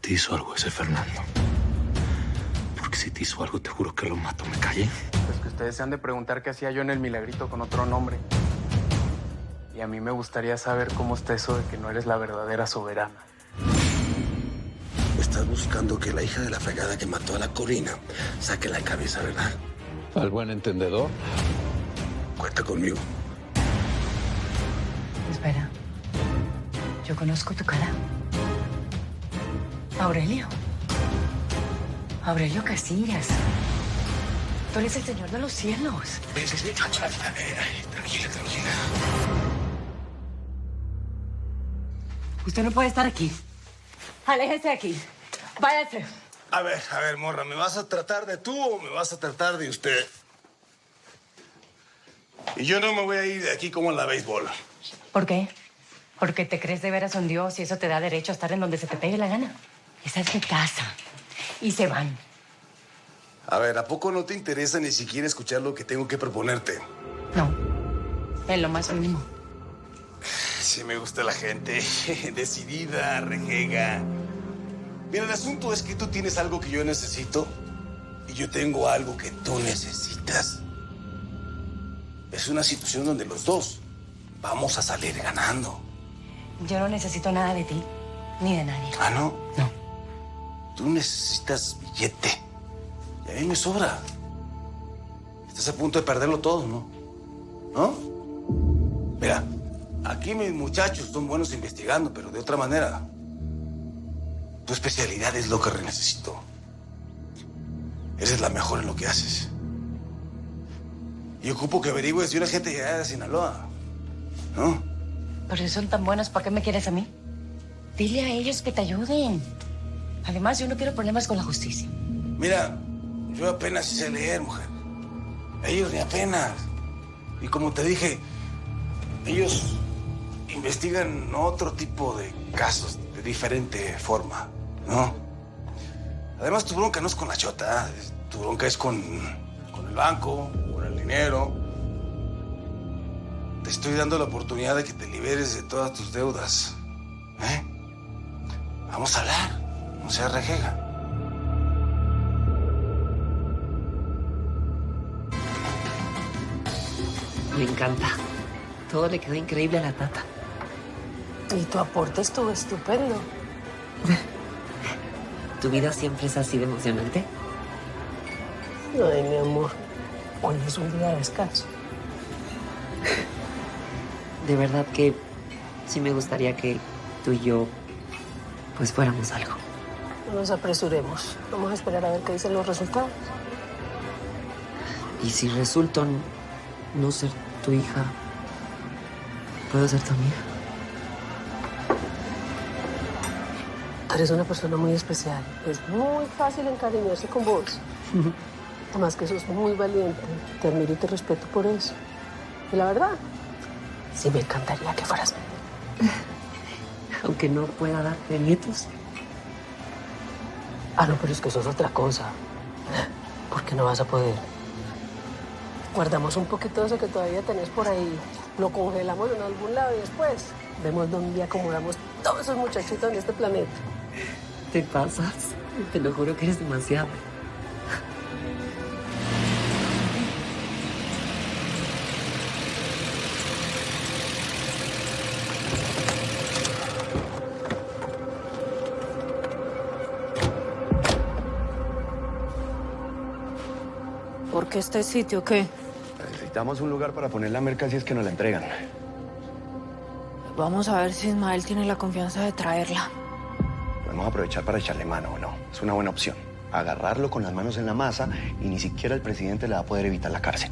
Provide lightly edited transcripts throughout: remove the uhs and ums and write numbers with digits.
te hizo algo ese Fernando. Porque si te hizo algo, te juro que lo mato, ¿me callé? Pues que ustedes se han de preguntar qué hacía yo en el Milagrito con otro nombre. Y a mí me gustaría saber cómo está eso de que no eres la verdadera soberana. Estás buscando que la hija de la fregada que mató a la Corina saque la cabeza, ¿verdad? Al buen entendedor. Cuenta conmigo. Espera. Yo conozco tu cara. Aurelio. Aurelio Casillas. Tú eres el señor de los cielos. Sí. Tranquila. Usted no puede estar aquí. Aléjese de aquí. Váyase. A ver, morra, ¿me vas a tratar de tú o me vas a tratar de usted? Y yo no me voy a ir de aquí como en la béisbol. ¿Por qué? Porque te crees de veras un dios y eso te da derecho a estar en donde se te pegue la gana. Esa es mi casa. Y se van. A ver, ¿a poco no te interesa ni siquiera escuchar lo que tengo que proponerte? No. En lo más mínimo. Sí me gusta la gente. Decidida, rejega. Mira, el asunto es que tú tienes algo que yo necesito y yo tengo algo que tú necesitas. Es una situación donde los dos vamos a salir ganando. Yo no necesito nada de ti, ni de nadie. ¿Ah, no? No. Tú necesitas billete. Y a mí me sobra. Estás a punto de perderlo todo, ¿no? ¿No? Mira, aquí mis muchachos son buenos investigando, pero de otra manera. Tu especialidad es lo que necesito. Eres la mejor en lo que haces. Y ocupo que averigües de una gente llegada de Sinaloa, ¿no? Pero si son tan buenos, ¿para qué me quieres a mí? Dile a ellos que te ayuden. Además, yo no quiero problemas con la justicia. Mira, yo apenas sé leer, mujer. Ellos ni apenas. Y como te dije, ellos investigan otro tipo de casos de diferente forma, ¿no? Además, tu bronca no es con la chota. Tu bronca es con el banco, con el dinero. Te estoy dando la oportunidad de que te liberes de todas tus deudas. ¿Eh? Vamos a hablar. No seas rejega. Me encanta. Todo le quedó increíble a la tata. Y tu aporte estuvo estupendo. ¿Tu vida siempre es así de emocionante? Ay, mi amor. Hoy es un día de descanso. De verdad que sí me gustaría que tú y yo pues fuéramos algo. No nos apresuremos. Vamos a esperar a ver qué dicen los resultados. Y si resulto no ser tu hija, ¿puedo ser tu amiga? Eres una persona muy especial. Es muy fácil encariñarse con vos. Además que sos muy valiente. Te admiro y te respeto por eso. Y la verdad, sí me encantaría que fueras mi hija. Aunque no pueda darte nietos. Ah, no, pero es que eso es otra cosa. ¿Por qué no vas a poder? Guardamos un poquito de eso que todavía tenés por ahí. Lo congelamos en algún lado y después vemos dónde acomodamos todos esos muchachitos en este planeta. Te pasas. Te lo juro que eres demasiado. ¿Por qué este sitio qué? Necesitamos un lugar para poner la mercancía es que nos la entregan. Vamos a ver si Ismael tiene la confianza de traerla. Podemos aprovechar para echarle mano o no. Es una buena opción. Agarrarlo con las manos en la masa y ni siquiera el presidente le va a poder evitar la cárcel.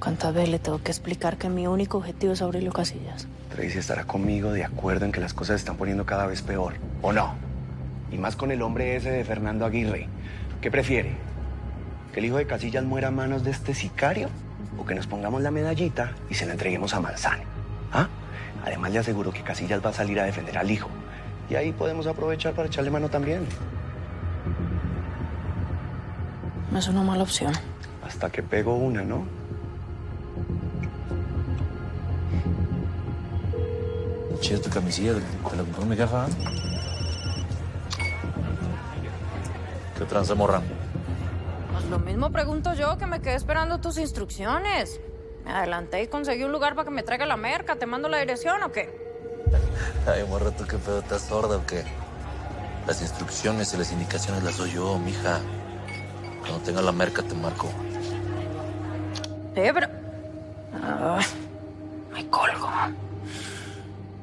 ¿Cuántas veces le tengo que explicar que mi único objetivo es Aurelio Casillas? Tracy estará conmigo de acuerdo en que las cosas se están poniendo cada vez peor. ¿O no? Y más con el hombre ese de Fernando Aguirre. ¿Qué prefiere? ¿Que el hijo de Casillas muera a manos de este sicario? ¿O que nos pongamos la medallita y se la entreguemos a Manzano? ¿Ah? Además, le aseguro que Casillas va a salir a defender al hijo. Y ahí podemos aprovechar para echarle mano también. No es una mala opción. Hasta que pego una, ¿no? Chida tu camisilla, te la compró en mi caja. ¿Qué tranza, morra? Pues lo mismo pregunto yo, que me quedé esperando tus instrucciones. Me adelanté y conseguí un lugar para que me traiga la merca. ¿Te mando la dirección o qué? Ay, morra, ¿tú qué pedo? ¿Estás sorda o qué? Las instrucciones y las indicaciones las doy yo, mija. Cuando tenga la merca te marco. Pero... me colgo.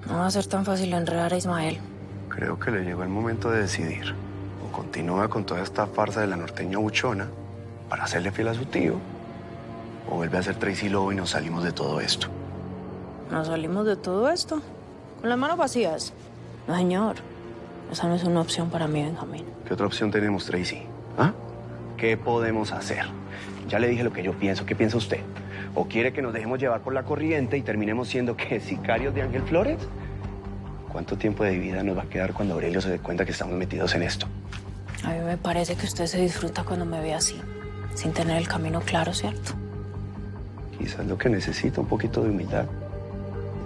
No va a ser tan fácil enredar a Ismael. Creo que le llegó el momento de decidir. O continúa con toda esta farsa de la norteña buchona para hacerle fiel a su tío, o vuelve a ser Tracy Lobo y nos salimos de todo esto. ¿Nos salimos de todo esto? ¿Con las manos vacías? No, señor. Esa no es una opción para mí, Benjamín. ¿Qué otra opción tenemos, Tracy? ¿Ah? ¿Qué podemos hacer? Ya le dije lo que yo pienso. ¿Qué piensa usted? ¿O quiere que nos dejemos llevar por la corriente y terminemos siendo, ¿qué, sicarios de Ángel Flores? ¿Cuánto tiempo de vida nos va a quedar cuando Aurelio se dé cuenta que estamos metidos en esto? A mí me parece que usted se disfruta cuando me ve así, sin tener el camino claro, ¿cierto? Quizás lo que necesita, un poquito de humildad.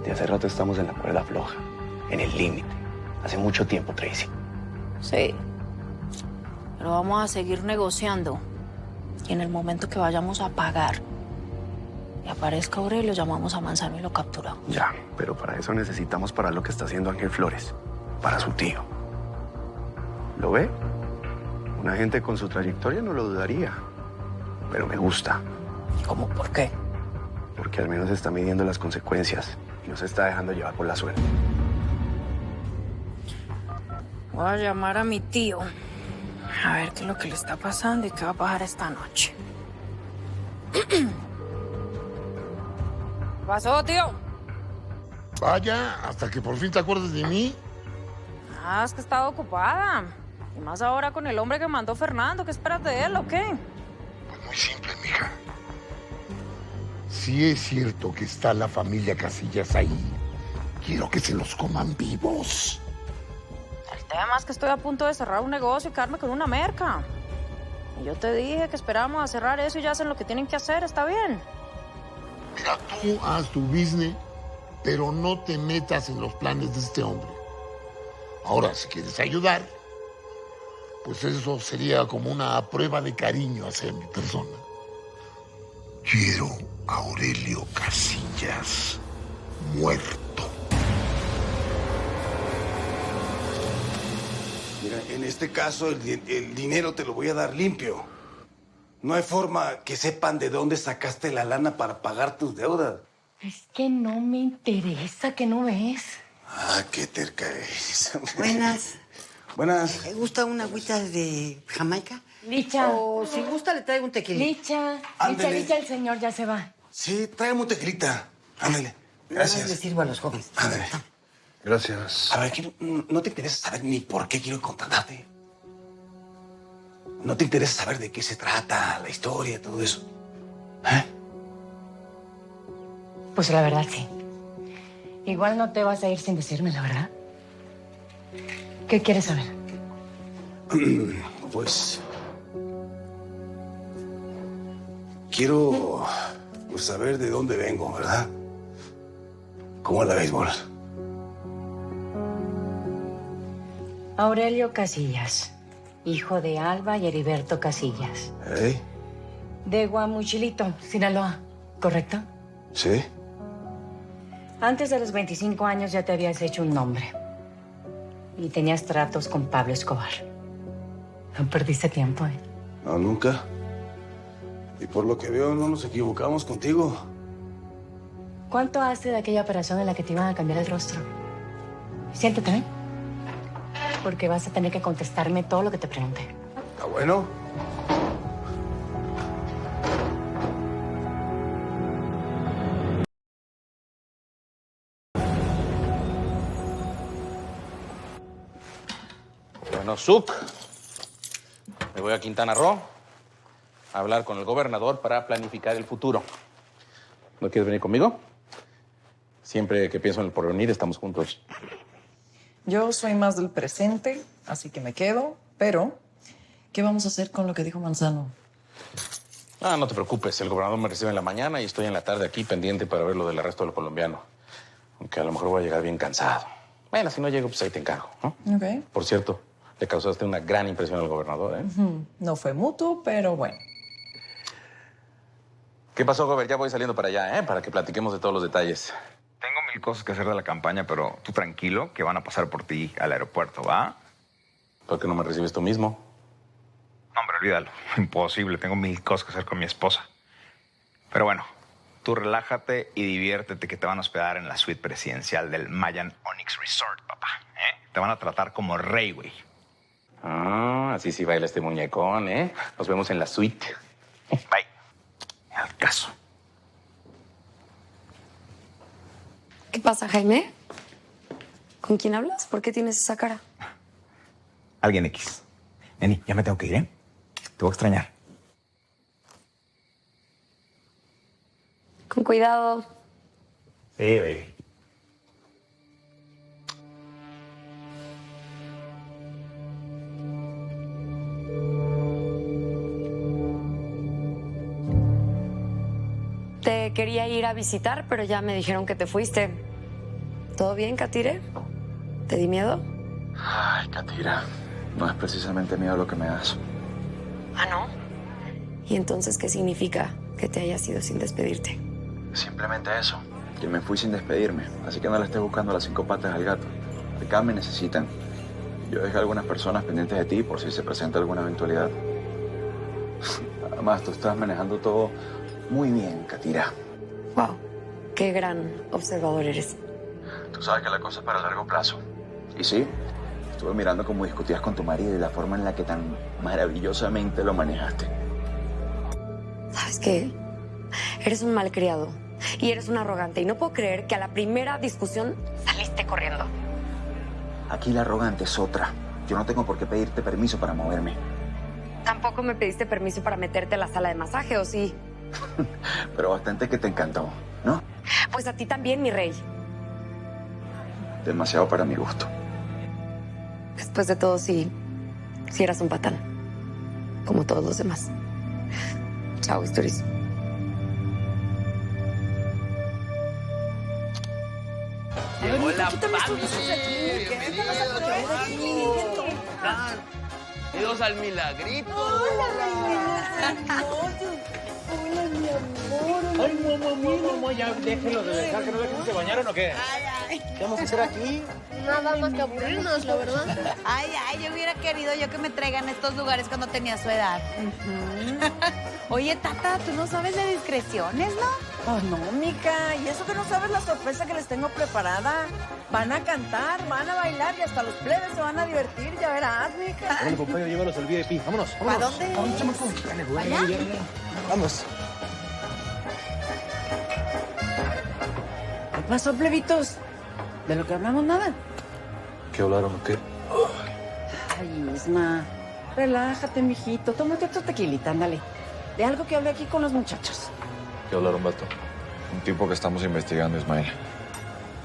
De hace rato estamos en la cuerda floja, en el límite. Hace mucho tiempo, Tracy. Sí. Pero vamos a seguir negociando. Y en el momento que vayamos a pagar y aparezca Aurelio, llamamos a Manzano y lo capturamos. Ya, pero para eso necesitamos parar lo que está haciendo Ángel Flores. Para su tío. ¿Lo ve? Una gente con su trayectoria no lo dudaría. Pero me gusta. ¿Cómo? ¿Por qué? Porque al menos está midiendo las consecuencias y no se está dejando llevar por la suerte. Voy a llamar a mi tío. A ver qué es lo que le está pasando y qué va a pasar esta noche. ¿Qué pasó, tío? Vaya, hasta que por fin te acuerdes de mí. Ah, es que estaba ocupada. Y más ahora con el hombre que mandó Fernando. ¿Qué esperas de él o qué? Pues muy simple, mija. Si es cierto que está la familia Casillas ahí, quiero que se los coman vivos. El tema es que estoy a punto de cerrar un negocio y quedarme con una merca. Y yo te dije que esperábamos a cerrar eso y ya hacen lo que tienen que hacer. ¿Está bien? Mira, tú haz tu business, pero no te metas en los planes de este hombre. Ahora, si quieres ayudar, pues eso sería como una prueba de cariño hacia mi persona. Quiero a Aurelio Casillas muerto. Mira, en este caso el dinero te lo voy a dar limpio. No hay forma que sepan de dónde sacaste la lana para pagar tus deudas. Es que no me interesa, que no ves. Ah, qué terca eres. Buenas. Buenas. ¿Me gusta una agüita de Jamaica? Licha. O si gusta le traigo un tequila. Licha, Ándele. Licha, el señor ya se va. Sí, tráeme un tequilita. Ándale. Gracias. Les sirvo a los jóvenes. Ándale. Gracias. A ver, no te interesa saber ni por qué quiero contratarte. No te interesa saber de qué se trata, la historia, todo eso. ¿Eh? Pues la verdad, sí. Igual no te vas a ir sin decirme la verdad. ¿Qué quieres saber? Pues... quiero saber de dónde vengo, ¿verdad? ¿Cómo la béisbol? Aurelio Casillas, hijo de Alba y Heriberto Casillas. ¿Eh? De Guamuchilito, Sinaloa, ¿correcto? ¿Sí? Antes de los 25 años ya te habías hecho un nombre. Y tenías tratos con Pablo Escobar. No perdiste tiempo, ¿eh? No, nunca. Y por lo que veo, no nos equivocamos contigo. ¿Cuánto hace de aquella operación en la que te iban a cambiar el rostro? Siéntate, ¿eh? Porque vas a tener que contestarme todo lo que te pregunte. ¿Está bueno? Bueno, Zuc, me voy a Quintana Roo a hablar con el gobernador para planificar el futuro. ¿No quieres venir conmigo? Siempre que pienso en el porvenir, estamos juntos. Yo soy más del presente, así que me quedo, pero ¿qué vamos a hacer con lo que dijo Manzano? Ah, no te preocupes, el gobernador me recibe en la mañana y estoy en la tarde aquí pendiente para ver lo del arresto del colombiano. Aunque a lo mejor voy a llegar bien cansado. Bueno, si no llego, pues ahí te encargo, ¿no? Ok. Por cierto, Le causaste una gran impresión al gobernador, ¿eh? No fue mutuo, pero bueno. ¿Qué pasó, Gober? Ya voy saliendo para allá, ¿eh? Para que platiquemos de todos los detalles. Tengo mil cosas que hacer de la campaña, pero tú tranquilo, que van a pasar por ti al aeropuerto, ¿va? ¿Por qué no me recibes tú mismo? No, hombre, olvídalo. Imposible. Tengo mil cosas que hacer con mi esposa. Pero bueno, tú relájate y diviértete, que te van a hospedar en la suite presidencial del Mayan Onyx Resort, papá. Te van a tratar como rey, güey. Ah, así sí baila este muñecón, ¿eh? Nos vemos en la suite. Bye. Al caso. ¿Qué pasa, Jaime? ¿Con quién hablas? ¿Por qué tienes esa cara? Alguien X. Neni, ya me tengo que ir, ¿eh? Te voy a extrañar. Con cuidado. Sí, baby. Te quería ir a visitar, pero ya me dijeron que te fuiste. ¿Todo bien, Katire? ¿Te di miedo? Ay, Katira, no es precisamente miedo lo que me das. ¿Ah, no? ¿Y entonces qué significa que te hayas ido sin despedirte? Simplemente eso, que me fui sin despedirme, así que no le estés buscando las 5 patas al gato. Acá me necesitan. Yo dejé a algunas personas pendientes de ti por si se presenta alguna eventualidad. Además, tú estás manejando todo muy bien, Katira. Wow, qué gran observador eres. Tú sabes que la cosa es para largo plazo. Y sí, estuve mirando cómo discutías con tu marido y la forma en la que tan maravillosamente lo manejaste. ¿Sabes qué? Eres un malcriado y eres un arrogante y no puedo creer que a la primera discusión saliste corriendo. Aquí la arrogante es otra. Yo no tengo por qué pedirte permiso para moverme. Tampoco me pediste permiso para meterte a la sala de masaje, ¿o sí? Pero bastante que te encantó, ¿no? Pues a ti también, mi rey. Demasiado para mi gusto. Después de todo, sí eras un patán. Como todos los demás. Chao, Isturis. Llegó la Bienvenidos al Milagrito. Hola, mi amor. Ay, mamá, ya déjenlo de dejar, que no dejen que se bañaron o qué. ¿Qué vamos a hacer aquí? Nada más que aburrirnos, la verdad. Ay, yo hubiera querido yo que me traigan a estos lugares cuando tenía su edad. Oye, Tata, tú no sabes de discreciones, ¿no? Oh, no, mica. Y eso que no sabes la sorpresa que les tengo preparada. Van a cantar, van a bailar y hasta los plebes se van a divertir. Ya verás, mica. Bueno, compañero, llévalos al VIP. Vámonos, vámonos. ¿A dónde? Vamos, chamaco. Dale, güey. ¿Allá? Vamos. ¿Qué pasó, plebitos? ¿De lo que hablamos nada? ¿Qué hablaron o qué? Ay, Isma. Relájate, mijito. Tómate otro tequilita, ándale. De algo que hablé aquí con los muchachos. ¿Qué hablaron, vato? Un tipo que estamos investigando, Ismael.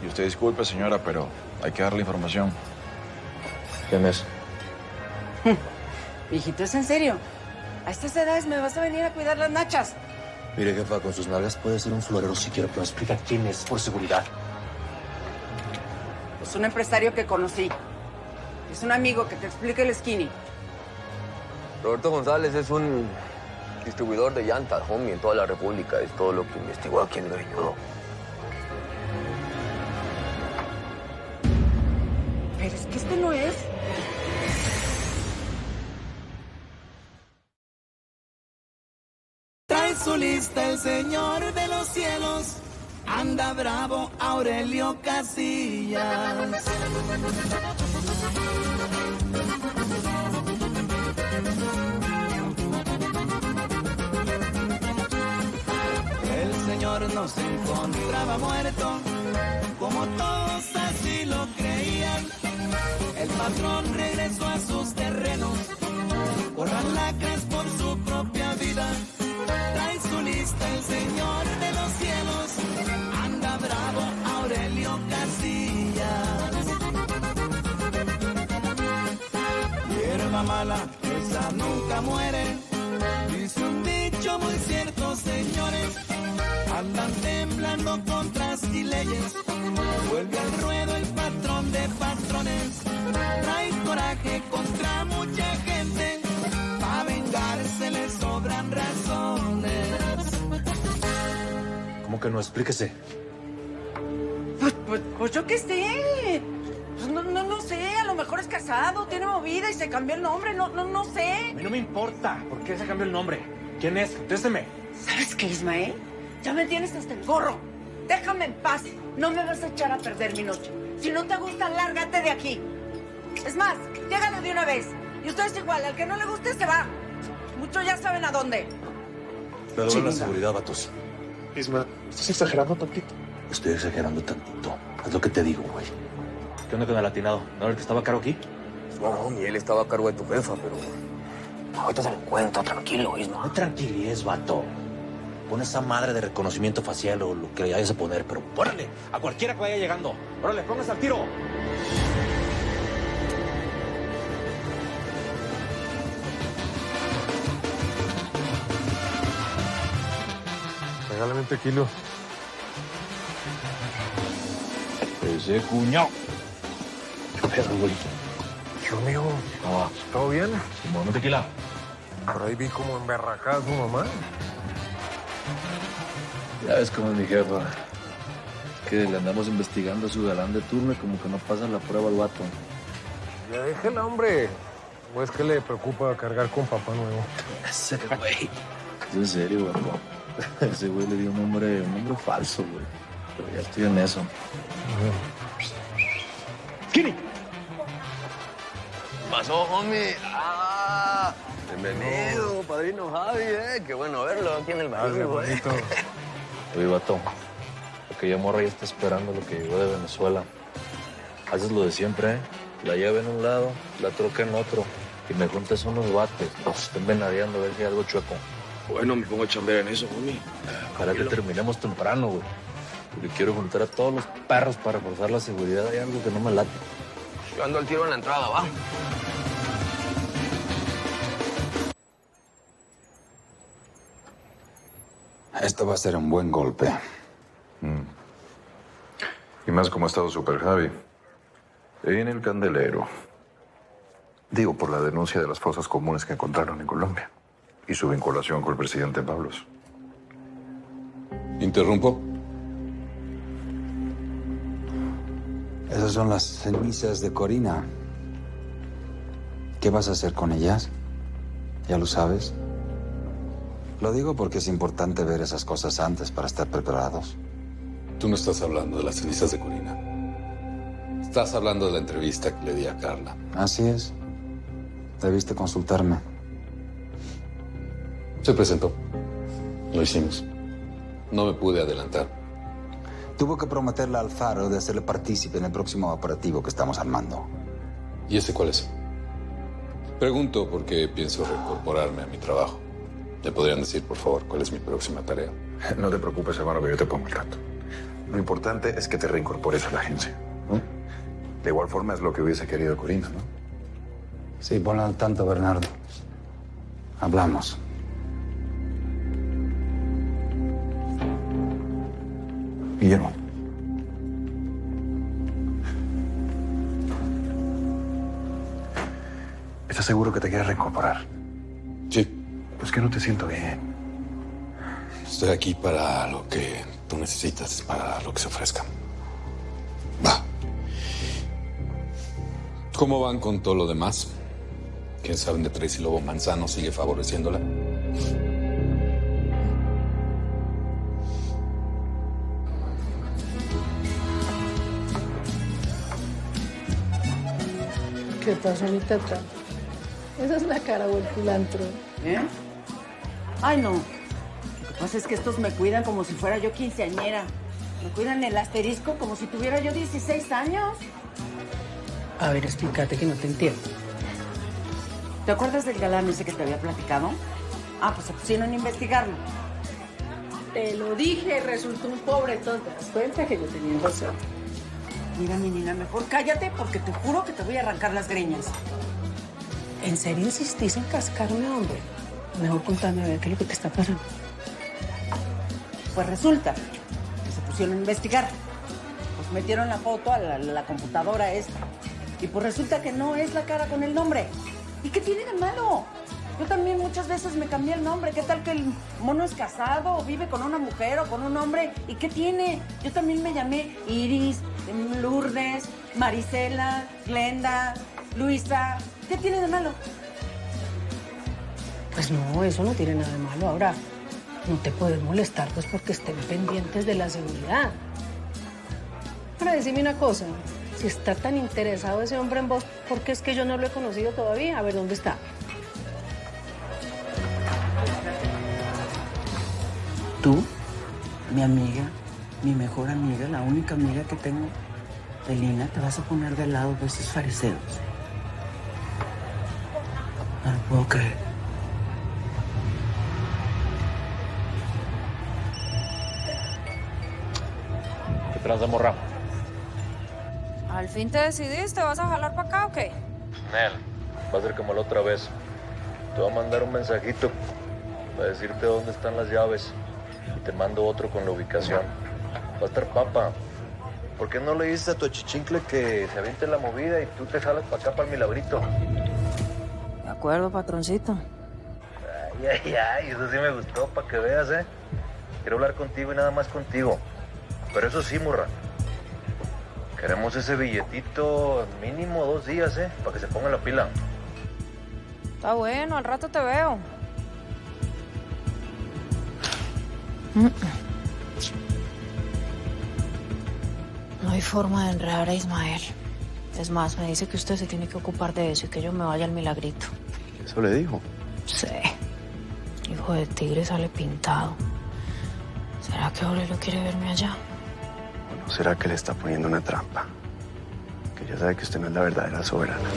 Y usted disculpe, señora, pero hay que darle información. ¿Quién es? Mijito, ¿es en serio? A estas edades me vas a venir a cuidar las nachas. Mire, jefa, con sus nalgas puede ser un florero si quiere, pero explica quién es, por seguridad. Es un empresario que conocí. Es un amigo que te explique el skinny. Roberto González es un distribuidor de llantas, homie, en toda la República. Es todo lo que investigó aquí en el Greñudo. Pero es que este no es. Trae su lista el Señor de los cielos. Anda bravo Aurelio Casillas. El Señor nos encontraba muerto, como todos así lo creían. El patrón regresó a sus terrenos, por las lacras por su propia vida. Trae su lista el Señor de los cielos. Anda bravo Aurelio Casillas. Hierba mala, esa nunca muere. Dice un dicho muy cierto, señores. andan temblando contras y leyes. Vuelve al ruedo el patrón de patrones, trae coraje contra mucha gente, pa' vengarse le sobran razones. ¿Cómo que no? Explíquese. Pues yo qué sé. Pues no sé, a lo mejor es casado, tiene movida y se cambió el nombre, no sé. A mí no me importa. ¿Por qué se cambió el nombre? ¿Quién es? Contésteme. ¿Sabes qué, Ismael? Ya me tienes hasta el gorro. Déjame en paz. No me vas a echar a perder mi noche. Si no te gusta, lárgate de aquí. Es más, llégale de una vez. Y ustedes igual, al que no le guste se va. Muchos ya saben a dónde. Pero ven la seguridad, vatos. Isma, ¿estás exagerando tantito? Estoy exagerando tantito. Es lo que te digo, güey. ¿Qué onda con el latinado? ¿No era el que estaba caro aquí? No, ni él estaba a cargo de tu jefa, pero... Ahorita se lo cuento, tranquilo, Isma. No tranquilidad, vato. Pon esa madre de reconocimiento facial o lo que le vayas a poner, pero órale, a cualquiera que vaya llegando. Órale, póngase al tiro. Regálame un tequila. Ese cuñado. ¿Qué pedo, güey? ¿Qué, amigo? ¿Todo bien? Un tequila. Por ahí vi como emberracada tu mamá. Ya ves cómo es mi jefa. Que le andamos investigando a su galán de turno y como que no pasa la prueba al vato. Ya déjela, hombre. ¿O es que le preocupa cargar con papá nuevo? Ese güey. Es en serio, güey. Ese güey le dio un nombre falso, güey. Pero ya estoy en eso. ¡Kini! Pasó, homie. Bienvenido, padrino Javi, Qué bueno verlo aquí en el barrio, güey. Oye, vato, aquella morra ya está esperando lo que llegó de Venezuela. Haces lo de siempre, La llave en un lado, la troca en otro. Y me juntas unos bates. Nos estén venadeando a ver si hay algo chueco. Bueno, me pongo a chambear en eso, homie. Ojalá que terminemos temprano, güey. Porque quiero juntar a todos los perros para reforzar la seguridad. Hay algo que no me late. Yo ando al tiro en la entrada, va. Esto va a ser un buen golpe. Y más como ha estado Super Javi. En el candelero. Digo, por la denuncia de las fosas comunes que encontraron en Colombia. Y su vinculación con el presidente Pablos. ¿Interrumpo? Esas son las cenizas de Corina. ¿Qué vas a hacer con ellas? ¿Ya lo sabes? Lo digo porque es importante ver esas cosas antes para estar preparados. Tú no estás hablando de las cenizas de Corina. Estás hablando de la entrevista que le di a Carla. Así es. Debiste consultarme. Se presentó. Lo hicimos. No me pude adelantar. Tuvo que prometerle a Alfaro de hacerle partícipe en el próximo operativo que estamos armando. ¿Y ese cuál es? Pregunto porque pienso reincorporarme a mi trabajo. ¿Me podrían decir, por favor, cuál es mi próxima tarea? No te preocupes, hermano, que yo te pongo el rato. Lo importante es que te reincorpores a la agencia. ¿No? De igual forma es lo que hubiese querido Corina, ¿no? Sí, ponlo al tanto, Bernardo. Hablamos. Guillermo. ¿Estás seguro que te quieres reincorporar? Sí. Pues que no te siento bien. Estoy aquí para lo que tú necesitas, para lo que se ofrezca. Va. ¿Cómo van con todo lo demás? ¿Quién saben de Tracy Lobo Manzano? ¿Sigue favoreciéndola? ¿Qué pasó, mi tata? Esa es la cara o el culantro. ¿Eh? Ay, no. Lo que pasa es que estos me cuidan como si fuera yo quinceañera. Me cuidan el asterisco como si tuviera yo 16 años. A ver, explícate que no te entiendo. ¿Te acuerdas del galán ese que te había platicado? Ah, pues se pusieron a investigarlo. Te lo dije, resultó un pobretón. ¿Te das cuenta que yo tenía razón? Mira, mi niña, mejor cállate porque te juro que te voy a arrancar las greñas. ¿En serio insistís en cascarme, hombre? Mejor contame a ver qué es lo que te está pasando. Pues resulta que se pusieron a investigar. Pues metieron la foto a la computadora esta. Y pues resulta que no es la cara con el nombre. ¿Y qué tiene de malo? Yo también muchas veces me cambié el nombre. ¿Qué tal que el mono es casado o vive con una mujer o con un hombre? ¿Y qué tiene? Yo también me llamé Iris, Lourdes, Marisela, Glenda, Luisa. ¿Qué tiene de malo? Pues no, eso no tiene nada de malo. Ahora, no te puedes molestar pues porque estén pendientes de la seguridad. Ahora, decime una cosa. Si está tan interesado ese hombre en vos, ¿por qué es que yo no lo he conocido todavía? A ver, ¿dónde está? Tú, mi amiga, mi mejor amiga, la única amiga que tengo, Elina, te vas a poner de lado de esos fariseos. No lo puedo creer. ¿Qué tranza, morra? ¿Al fin te decidiste? ¿Vas a jalar para acá o qué? Nel, va a ser como la otra vez. Te voy a mandar un mensajito para decirte dónde están las llaves y te mando otro con la ubicación. Va a estar papa. ¿Por qué no le dices a tu achichincle que se aviente la movida y tú te jalas para acá, para el Milagrito? De acuerdo, patroncito. Ay, eso sí me gustó, para que veas, ¿eh? Quiero hablar contigo y nada más contigo. Pero eso sí, morra. Queremos ese billetito mínimo 2 días, ¿eh? Para que se ponga la pila. Está bueno, al rato te veo. No hay forma de enredar a Ismael. Es más, me dice que usted se tiene que ocupar de eso y que yo me vaya al Milagrito. ¿Eso le dijo? Sí. Hijo de tigre sale pintado. ¿Será que Aurelio quiere verme allá? ¿O no será que le está poniendo una trampa? Que ya sabe que usted no es la verdadera soberana.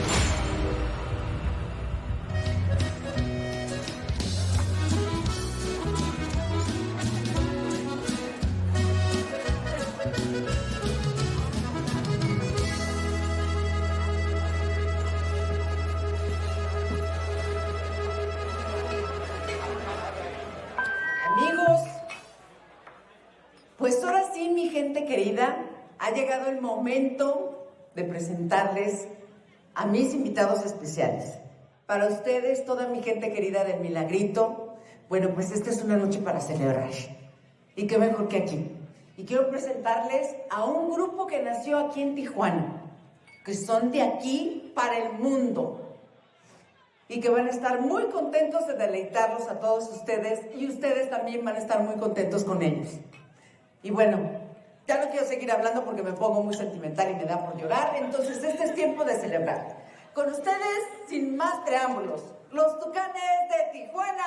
Amigos, pues ahora sí, mi gente querida, ha llegado el momento de presentarles a mis invitados especiales. Para ustedes, toda mi gente querida del Milagrito, bueno, pues esta es una noche para celebrar. Y qué mejor que aquí. Y quiero presentarles a un grupo que nació aquí en Tijuana, que son de aquí para el mundo. Y que van a estar muy contentos de deleitarlos a todos ustedes y ustedes también van a estar muy contentos con ellos. Y bueno, ya no quiero seguir hablando porque me pongo muy sentimental y me da por llorar, entonces este es tiempo de celebrar. Con ustedes, sin más preámbulos, los Tucanes de Tijuana.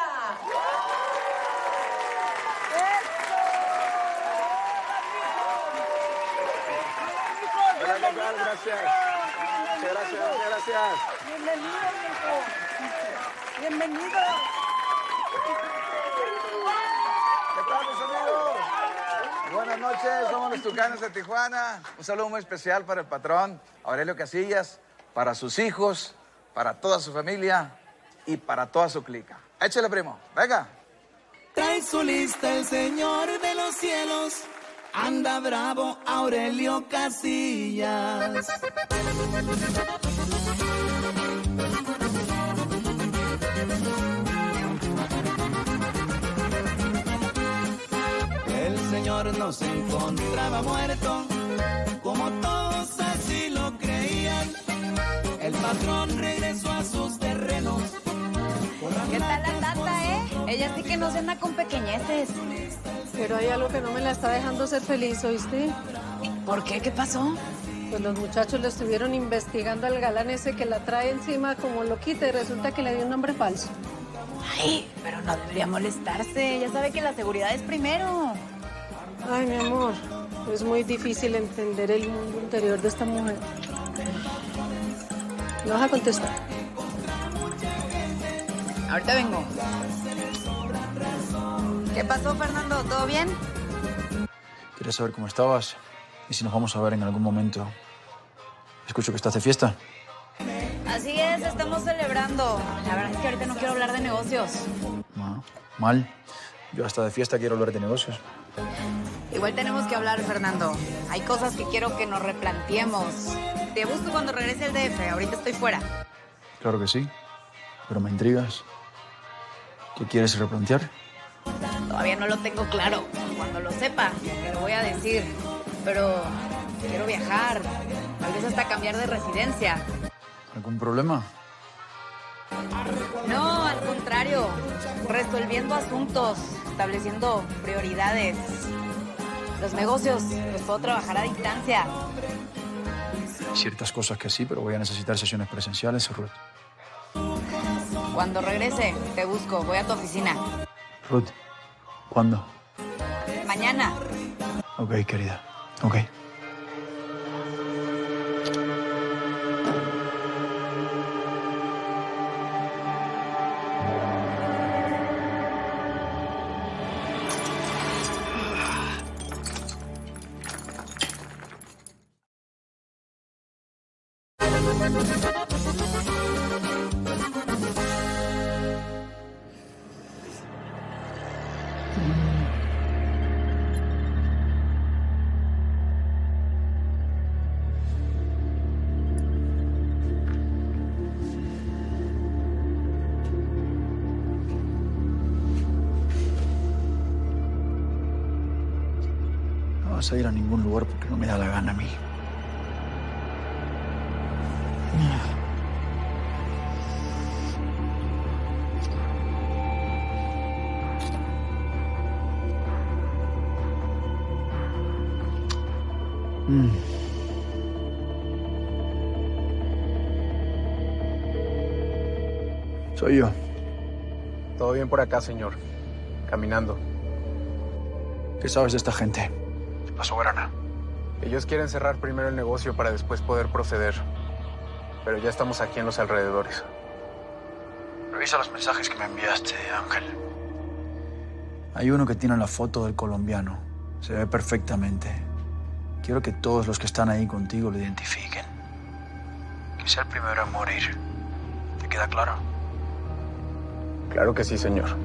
Gracias. Muchas gracias. Bienvenido, hijo. Bienvenido. ¿Qué tal, mis amigos? Buenas noches, somos los Tucanes de Tijuana. Un saludo muy especial para el patrón, Aurelio Casillas, para sus hijos, para toda su familia y para toda su clica. Échale, primo. Venga. Trae su lista el Señor de los cielos. Anda bravo Aurelio Casillas. El Señor no se encontraba muerto, como todos así lo creían. El patrón regresó a sus terrenos. ¿Qué tal la tata, Ella sí que no se anda con pequeñeces. Pero hay algo que no me la está dejando ser feliz, ¿oíste? ¿Por qué? ¿Qué pasó? Pues los muchachos le estuvieron investigando al galán ese que la trae encima como loquita y resulta que le dio un nombre falso. Ay, pero no debería molestarse. Ya sabe que la seguridad es primero. Ay, mi amor, es muy difícil entender el mundo interior de esta mujer. ¿Me vas a contestar? Ahorita vengo. ¿Qué pasó, Fernando? ¿Todo bien? Quería saber cómo estabas y si nos vamos a ver en algún momento. Escucho que estás de fiesta. Así es, estamos celebrando. La verdad es que ahorita no quiero hablar de negocios. Mal. Yo hasta de fiesta quiero hablar de negocios. Igual tenemos que hablar, Fernando. Hay cosas que quiero que nos replanteemos. Te busco cuando regrese el DF. Ahorita estoy fuera. Claro que sí, pero me intrigas. ¿Qué quieres replantear? Todavía no lo tengo claro. Cuando lo sepa, te lo voy a decir. Pero quiero viajar. Tal vez hasta cambiar de residencia. ¿Algún problema? No, al contrario. Resolviendo asuntos, estableciendo prioridades. Los negocios los puedo trabajar a distancia. Ciertas cosas que sí, pero voy a necesitar sesiones presenciales, Ruth. Cuando regrese, te busco. Voy a tu oficina. Ruth, ¿cuándo? Mañana. Ok, querida. Ok. No vas a ir a ningún lugar porque no me da la gana a mí. Soy yo. Todo bien por acá, señor. Caminando. ¿Qué sabes de esta gente? La soberana. Ellos quieren cerrar primero el negocio para después poder proceder. Pero ya estamos aquí en los alrededores. Revisa los mensajes que me enviaste, Ángel. Hay uno que tiene la foto del colombiano. Se ve perfectamente. Quiero que todos los que están ahí contigo lo identifiquen. Que sea el primero en morir. ¿Te queda claro? Claro que sí, señor.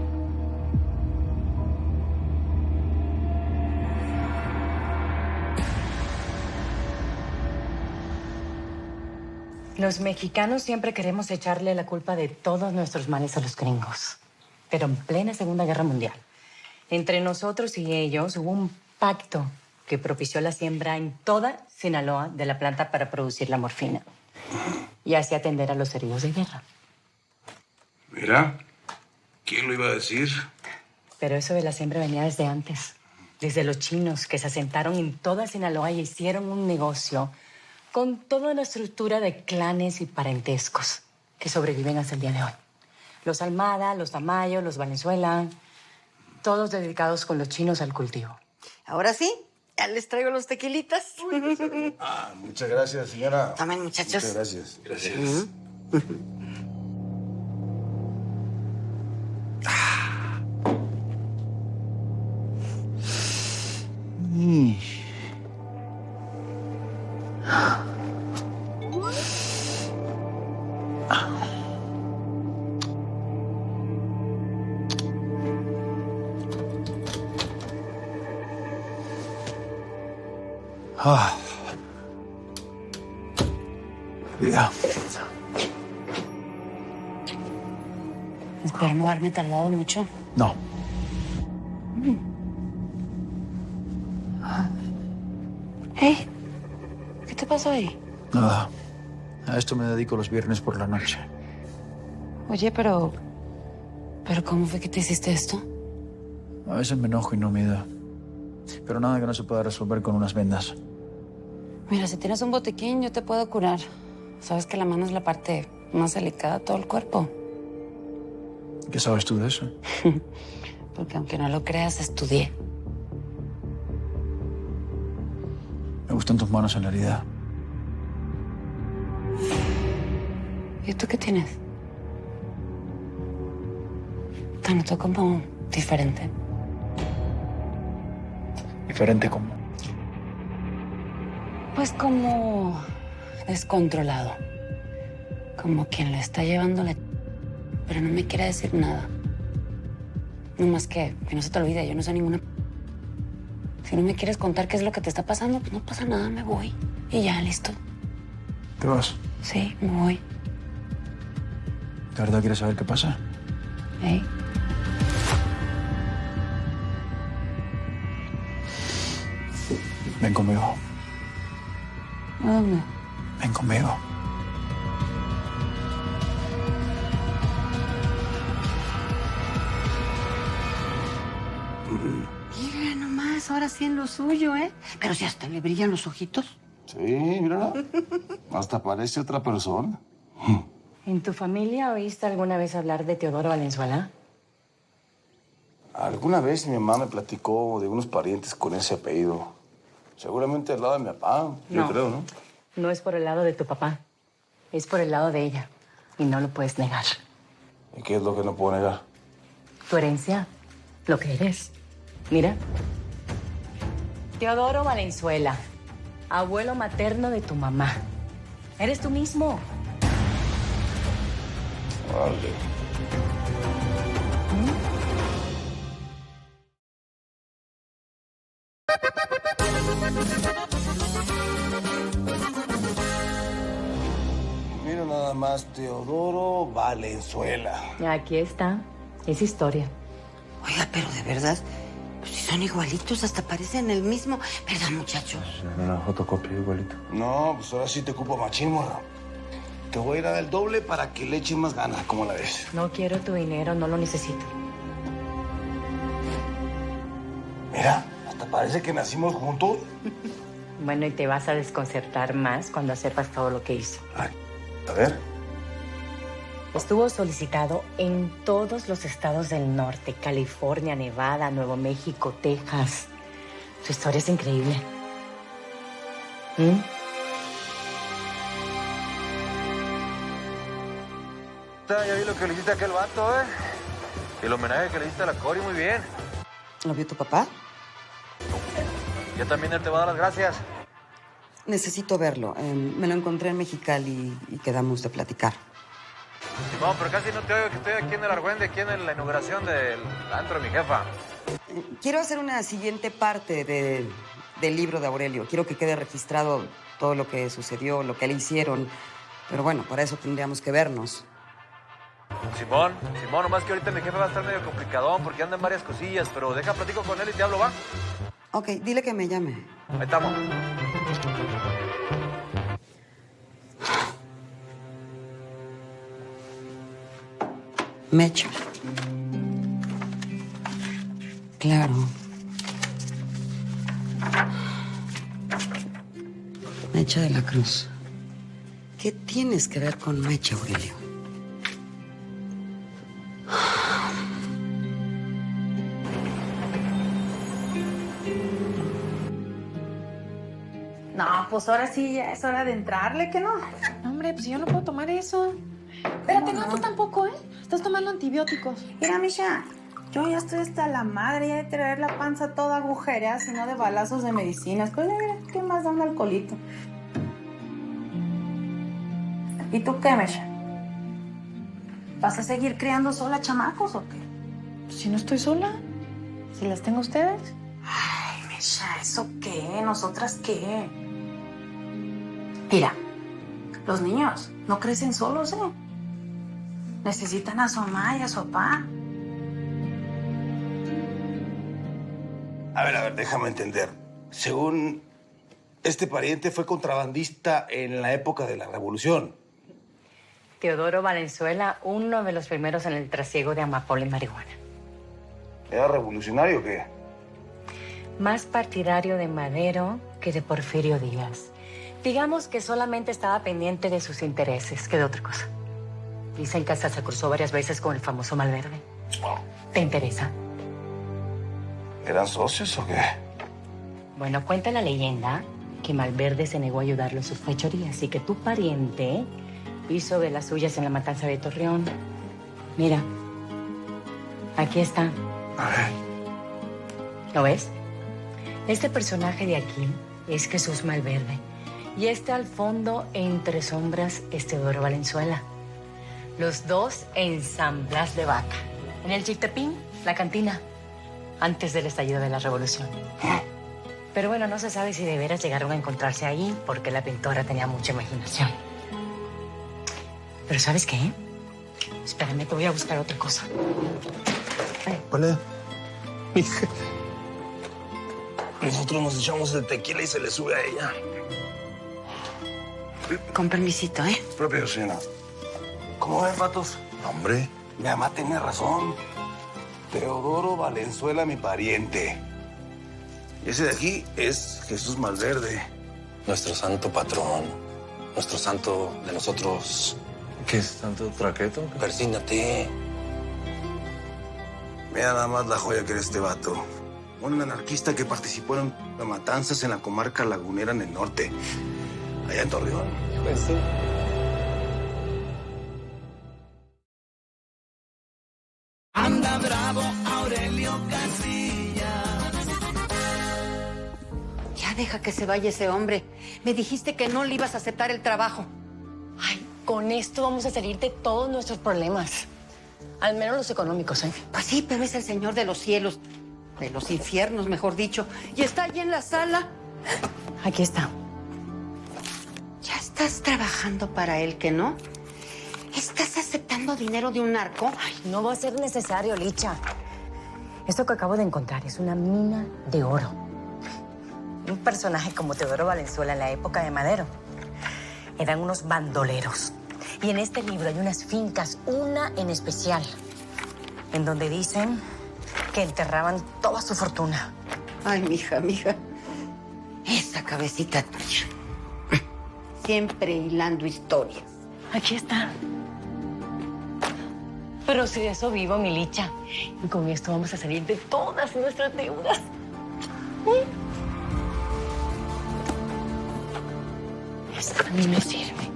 Los mexicanos siempre queremos echarle la culpa de todos nuestros males a los gringos. Pero en plena Segunda Guerra Mundial, entre nosotros y ellos hubo un pacto que propició la siembra en toda Sinaloa de la planta para producir la morfina y así atender a los heridos de guerra. Mira, ¿quién lo iba a decir? Pero eso de la siembra venía desde antes, desde los chinos que se asentaron en toda Sinaloa y hicieron un negocio con toda la estructura de clanes y parentescos que sobreviven hasta el día de hoy. Los Almada, los Tamayo, los Valenzuela, todos dedicados con los chinos al cultivo. Ahora sí, ya les traigo los tequilitas. Muchas gracias, señora. Tomen, muchachos. Muchas gracias. Gracias. Vida. Espero no haberme tardado mucho. No. Hey, ¿qué te pasó ahí? Nada. A esto me dedico los viernes por la noche. Oye, pero ¿cómo fue que te hiciste esto? A veces me enojo y no me da. Pero nada que no se pueda resolver con unas vendas. Mira, si tienes un botiquín, yo te puedo curar. Sabes que la mano es la parte más delicada de todo el cuerpo. ¿Qué sabes tú de eso? Porque aunque no lo creas, estudié. Me gustan tus manos en la herida. ¿Y tú qué tienes? Te noto como diferente. ¿Diferente cómo? Pues como descontrolado. Como quien le está llevando la... Pero no me quiere decir nada. No más que no se te olvide, yo no soy ninguna... Si no me quieres contar qué es lo que te está pasando, pues no pasa nada, me voy. Y ya, listo. ¿Te vas? Sí, me voy. ¿De verdad quieres saber qué pasa? ¿Eh? Ven conmigo. ¿A dónde? Ven conmigo. Mira nomás, ahora sí en lo suyo, ¿eh? Pero si hasta le brillan los ojitos. Sí, mírala. Hasta parece otra persona. ¿En tu familia oíste alguna vez hablar de Teodoro Valenzuela? Alguna vez mi mamá me platicó de unos parientes con ese apellido. Seguramente al lado de mi papá, yo creo, ¿no? No es por el lado de tu papá. Es por el lado de ella. Y no lo puedes negar. ¿Y qué es lo que no puedo negar? Tu herencia. Lo que eres. Mira. Teodoro Valenzuela. Abuelo materno de tu mamá. Eres tú mismo. Vale. Mira nada más, Teodoro Valenzuela. Aquí está. Es historia. Oiga, pero de verdad, pues si son igualitos, hasta parecen el mismo. ¿Verdad, muchachos? Una fotocopia igualito. No, pues ahora sí te ocupo machín, morro. Te voy a ir a dar el doble para que le echen más ganas, ¿cómo la ves? No quiero tu dinero, no lo necesito. Mira, hasta parece que nacimos juntos. Bueno, y te vas a desconcertar más cuando sepas todo lo que hizo. A ver. Estuvo solicitado en todos los estados del norte: California, Nevada, Nuevo México, Texas. Su historia es increíble. Ya vi lo que le hiciste a aquel vato, ¿eh? Y el homenaje que le hiciste a la Cori, muy bien. ¿Lo vio tu papá? Ya también él te va a dar las gracias. Necesito verlo. Me lo encontré en Mexicali y quedamos de platicar. No, pero casi no te oigo, que estoy aquí en el Argüende, aquí en la inauguración del antro de mi jefa. Quiero hacer una siguiente parte del libro de Aurelio. Quiero que quede registrado todo lo que sucedió, lo que le hicieron. Pero bueno, para eso tendríamos que vernos. Simón, nomás que ahorita mi jefe va a estar medio complicadón porque anda en varias cosillas, pero deja platico con él y te hablo, ¿va? Ok, dile que me llame. Ahí estamos. Mecha. Claro. Mecha de la Cruz. ¿Qué tienes que ver con Mecha, Aurelio? No, pues ahora sí ya es hora de entrarle, ¿que no? No, hombre, pues yo no puedo tomar eso. Espérate, no, tú tampoco, ¿eh? Estás tomando antibióticos. Mira, Misha, yo ya estoy hasta la madre ya de traer la panza toda agujereada, sino de balazos de medicinas. Pues mira, ¿qué más da un alcoholito? ¿Y tú qué, Misha? ¿Vas a seguir criando sola chamacos o qué? Si no estoy sola, si las tengo ustedes. Ay, Misha, ¿eso qué? ¿Nosotras qué? Mira, los niños no crecen solos, ¿eh? Necesitan a su mamá y a su papá. A ver, déjame entender. Según este pariente fue contrabandista en la época de la Revolución. Teodoro Valenzuela, uno de los primeros en el trasiego de amapola y marihuana. ¿Era revolucionario o qué? Más partidario de Madero que de Porfirio Díaz. Digamos que solamente estaba pendiente de sus intereses que de otra cosa. Dicen que hasta se cruzó varias veces con el famoso Malverde. ¿Te interesa? ¿Eran socios o qué? Bueno, cuenta la leyenda que Malverde se negó a ayudarlo en sus fechorías y que tu pariente hizo de las suyas en la matanza de Torreón. Mira, aquí está. A ver. ¿Lo ves? Este personaje de aquí es Jesús Malverde. Y este al fondo, entre sombras, es Teodoro Valenzuela. Los dos en San Blas de Vaca. En el Chiltepín, la cantina, antes del estallido de la Revolución. Pero bueno, no se sabe si de veras llegaron a encontrarse ahí porque la pintora tenía mucha imaginación. Pero ¿sabes qué? Espérame, te voy a buscar otra cosa. Vale. Mija. Nosotros nos echamos el tequila y se le sube a ella. Con permisito, ¿eh? Propio, señora. ¿Cómo ven, patos? Hombre. Mi mamá tiene razón. Teodoro Valenzuela, mi pariente. Y ese de aquí es Jesús Malverde. Nuestro santo patrón. Nuestro santo de nosotros. ¿Qué es santo traqueto? Persígnate. Mira nada más la joya que era este vato. Un anarquista que participó en las matanzas en la comarca lagunera en el norte. Allá en Torreón. Pues sí. Anda bravo Aurelio Casillas. Ya deja que se vaya ese hombre. Me dijiste que no le ibas a aceptar el trabajo. Ay, con esto vamos a salir de todos nuestros problemas. Al menos los económicos, ¿eh? Pues sí, pero es el señor de los cielos. De los infiernos, mejor dicho. Y está allí en la sala. Aquí está. ¿Ya estás trabajando para él, que no? ¿Estás aceptando dinero de un narco? Ay, no va a ser necesario, Licha. Esto que acabo de encontrar es una mina de oro. Un personaje como Teodoro Valenzuela en la época de Madero. Eran unos bandoleros. Y en este libro hay unas fincas, una en especial, en donde dicen que enterraban toda su fortuna. Ay, mija. Esa cabecita tuya. Siempre hilando historias. Aquí está. Pero si de eso vivo, mi Licha. Y con esto vamos a salir de todas nuestras deudas. Esta a mí me sirve.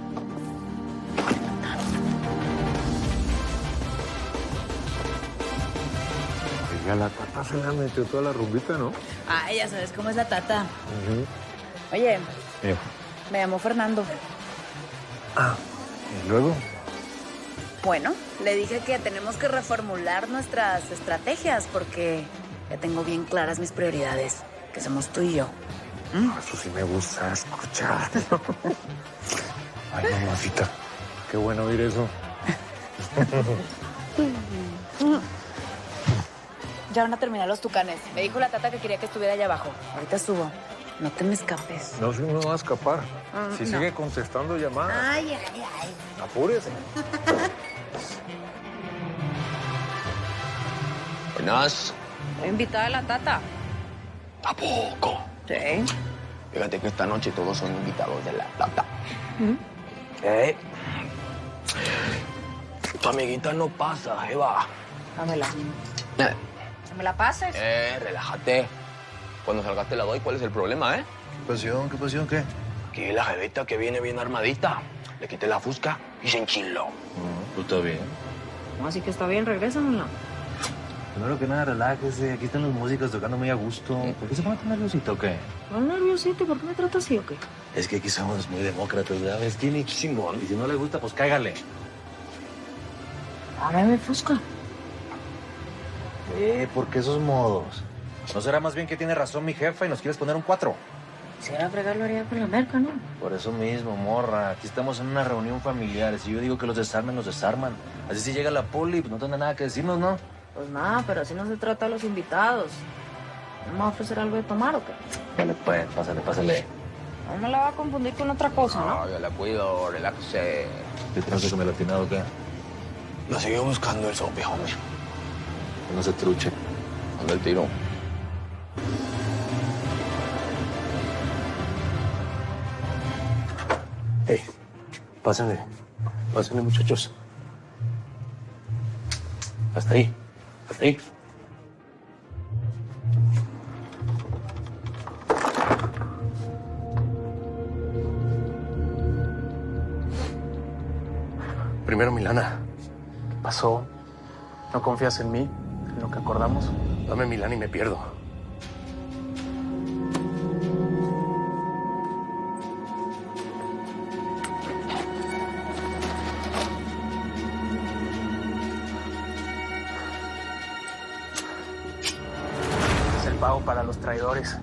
Ya la Tata se la metió toda la rumbita, ¿no? Ay, ya sabes cómo es la Tata. Oye, me llamó Fernando. ¿Y luego? Bueno, le dije que tenemos que reformular nuestras estrategias porque ya tengo bien claras mis prioridades, que somos tú y yo. Eso sí me gusta escuchar. Ay, mamacita, qué bueno oír eso. Ya van a terminar los tucanes. Me dijo la Tata que quería que estuviera allá abajo. Ahorita subo. No te me escapes. No, si no va a escapar. Si no. sigue contestando llamadas. Ay. Apúrese. Buenas. Estoy invitada a la Tata. ¿A poco? Sí. Fíjate que esta noche todos son invitados de la Tata. Tu amiguita no pasa, Eva. Dámela. ¿No me la pases? Relájate. Cuando salgas te la doy, ¿cuál es el problema, ¿Qué pasión? ¿Qué pasión? ¿Qué? Que la jeveta que viene bien armadita. Le quité la fusca y se enchiló. Tú está bien. No, así que está bien, regrésamela. Primero que nada, relájese. Aquí están los músicos tocando muy a gusto. ¿Por qué se pone tan nerviosito o qué? No, nerviosito. ¿Por qué me tratas así o qué? Es que aquí somos muy demócratas, ¿sabes? ¿Quién es chingón? Y si no le gusta, pues cáigale. Ahora me fusca. ¿Por qué esos modos? ¿No será más bien que tiene razón mi jefa y nos quieres poner un 4? Si era fregar, lo haría con la merca, ¿no? Por eso mismo, morra. Aquí estamos en una reunión familiar. Si yo digo que los desarmen, los desarman. Así si llega la poli, pues no tendrá nada que decirnos, ¿no? Pues nada, pero así no se trata a los invitados. ¿Me va a ofrecer algo de tomar o qué? Dale, pues, pásale. No me la va a confundir con otra cosa, ¿no? No, yo la cuido, relájese. ¿Te tienes que me latinado o qué? Lo sigue buscando el sope, hombre. Que no se truche. ¿Dónde el tiro? Pásenle, muchachos. Hasta ahí. Primero, Milana. ¿Qué pasó? ¿No confías en mí? ¿En lo que acordamos? Dame Milana y me pierdo. Es el pago para los traidores.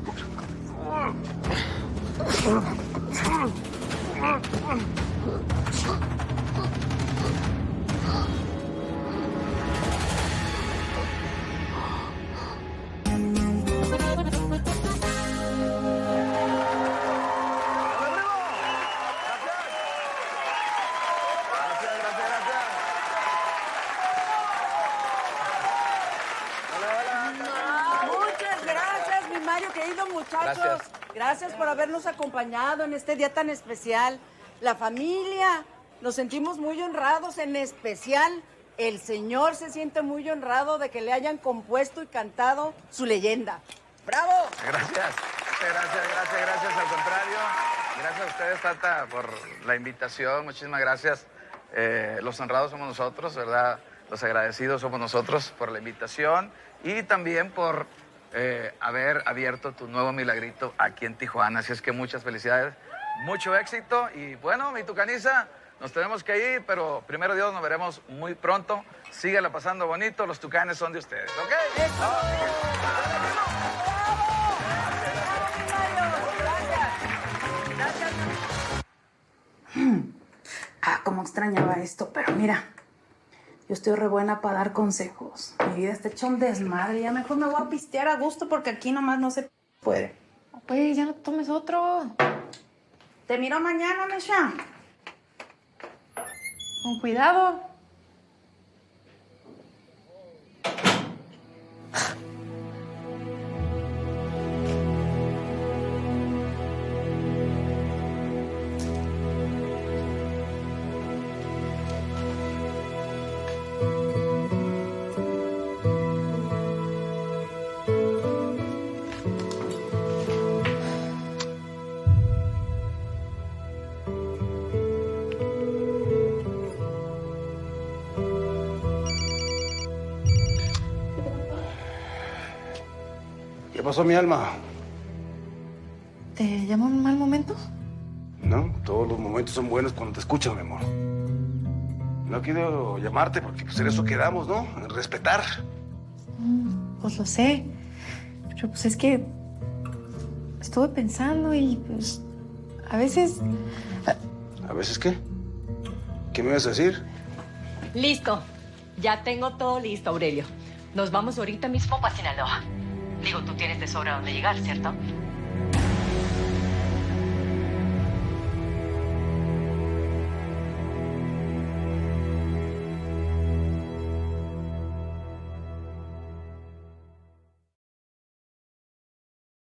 Muchachos, gracias por habernos acompañado en este día tan especial. La familia, nos sentimos muy honrados, en especial el señor se siente muy honrado de que le hayan compuesto y cantado su leyenda. ¡Bravo! Gracias, gracias, al contrario. Gracias a ustedes, Tata, por la invitación, muchísimas gracias. Los honrados somos nosotros, ¿verdad? Los agradecidos somos nosotros por la invitación y también por haber abierto tu nuevo milagrito aquí en Tijuana. Así es que muchas felicidades, mucho éxito y bueno, mi tucaniza, nos tenemos que ir, pero primero Dios nos veremos muy pronto. Síguela pasando bonito, los tucanes son de ustedes, ¿ok? Cómo extrañaba esto, pero mira, yo estoy re buena para dar consejos. Mi vida está hecha un desmadre, ya mejor me voy a pistear a gusto porque aquí nomás no se puede. Pues ya no tomes otro. Te miro mañana, Mesha. Con cuidado. ¿Qué pasó, mi alma? ¿Te llamo en un mal momento? No, todos los momentos son buenos cuando te escuchan, mi amor. No quiero llamarte porque pues en eso quedamos, ¿no? En respetar. Pues lo sé. Pero pues es que estuve pensando y pues a veces... ¿A veces qué? ¿Qué me vas a decir? Listo. Ya tengo todo listo, Aurelio. Nos vamos ahorita mismo para Sinaloa. Digo, tú tienes de sobra dónde llegar, ¿cierto?